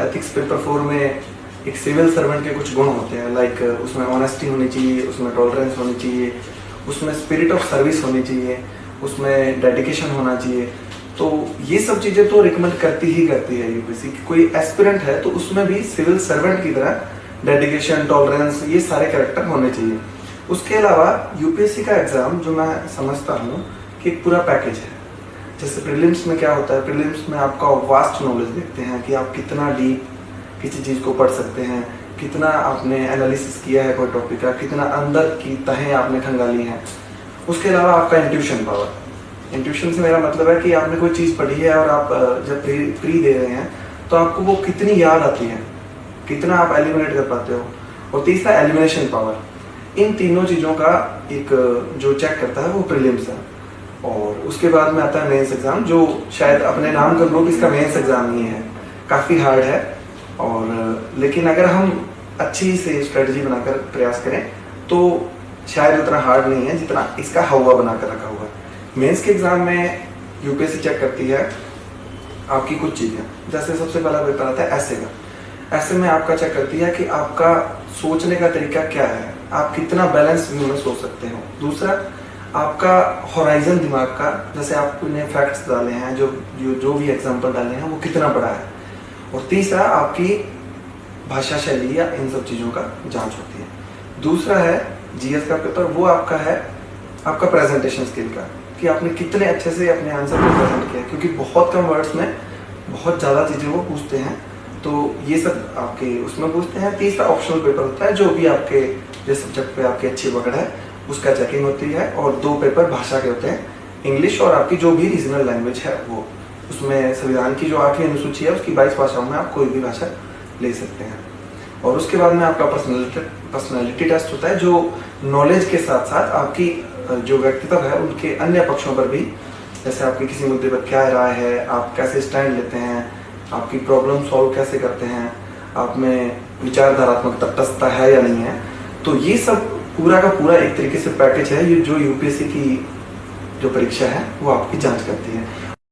Ethics paper 4 में एक civil servant के कुछ गुण होते हैं, लाइक उसमें ऑनेस्टी होनी चाहिए, उसमें टॉलरेंस होनी चाहिए, उसमें स्पिरिट ऑफ सर्विस होनी चाहिए, उसमें डेडिकेशन होना चाहिए। तो ये सब चीज़ें तो रिकमेंड करती है यूपीएससी। कोई एस्पिरेंट है तो उसमें भी सिविल सर्वेंट की तरह डेडिकेशन, टॉलरेंस, ये सारे कैरेक्टर होने चाहिए। उसके अलावा यूपीएससी का एग्ज़ाम जो मैं समझता हूँ कि एक पूरा पैकेज है। जैसे प्रीलिम्स में क्या होता है, प्रीलिम्स में आपका वास्ट नॉलेज देखते हैं कि आप कितना डीप किसी चीज़ को पढ़ सकते हैं, कितना आपने एनालिसिस किया है कोई टॉपिक का, कितना अंदर की तहें आपने खंगाली हैं। उसके अलावा आपका इंट्यूशन पावर, इंट्यूशन से मेरा मतलब है कि आपने कोई चीज़ पढ़ी है और आप जब प्री दे रहे हैं तो आपको वो कितनी याद आती है, कितना आप एलिमिनेट कर पाते हो। और तीसरा एलिमिनेशन पावर। इन तीनों चीज़ों का एक जो चेक करता है वो प्रीलिम्स है। और उसके बाद में आता है मेंस एग्जाम, जो शायद अपने नाम कर लो कि इसका मेंस एग्जाम ही है, काफ़ी हार्ड है। और लेकिन अगर हम अच्छी से स्ट्रेटजी बनाकर प्रयास करें तो शायद उतना हार्ड नहीं है जितना इसका हवा बनाकर रखा हुआ है। मेंस के एग्जाम में यूपीएससी चेक करती है आपकी कुछ चीज़ें। जैसे सबसे पहला पेपर आता है ऐसे का। ऐसे में आपका चेक करती है कि आपका सोचने का तरीका क्या है, आप कितना बैलेंस व्यू में सोच सकते हो। दूसरा, आपका होराइजन दिमाग का, जैसे आपने फैक्ट्स डाले हैं, जो भी एग्जाम्पल डाले हैं वो कितना बड़ा है। और तीसरा, आपकी भाषा शैली या इन सब चीज़ों का जांच होती है। दूसरा है जीएस का पेपर, वो आपका है आपका प्रेजेंटेशन स्किल का, कि आपने कितने अच्छे से अपने आंसर को प्रेजेंट किया, क्योंकि बहुत कम वर्ड्स में बहुत ज़्यादा चीज़ें वो पूछते हैं। तो ये सब आपके उसमें पूछते हैं। तीसरा ऑप्शनल पेपर होता है, जो भी आपके जिस सब्जेक्ट पे आपकी अच्छी पकड़ है उसका चेकिंग होती है। और 2 पेपर भाषा के होते हैं, इंग्लिश और आपकी जो भी रीजनल लैंग्वेज है वो। उसमें संविधान की जो 8वीं अनुसूची है उसकी 22 भाषाओं में आप कोई भी भाषा ले सकते हैं। और उसके बाद में आपका पर्सनैलिटी टेस्ट होता है, जो नॉलेज के साथ साथ आपकी जो व्यक्तित्व है उनके अन्य पक्षों पर भी, जैसे आपकी किसी मुद्दे पर क्या राय है, आप कैसे स्टैंड लेते हैं, आपकी प्रॉब्लम सॉल्व कैसे करते हैं, आप में विचारधारात्मक तटस्थता है या नहीं है। तो ये सब पूरा का पूरा एक तरीके से पैकेज है ये, जो यूपीएससी की जो परीक्षा है वो आपकी जांच करती है।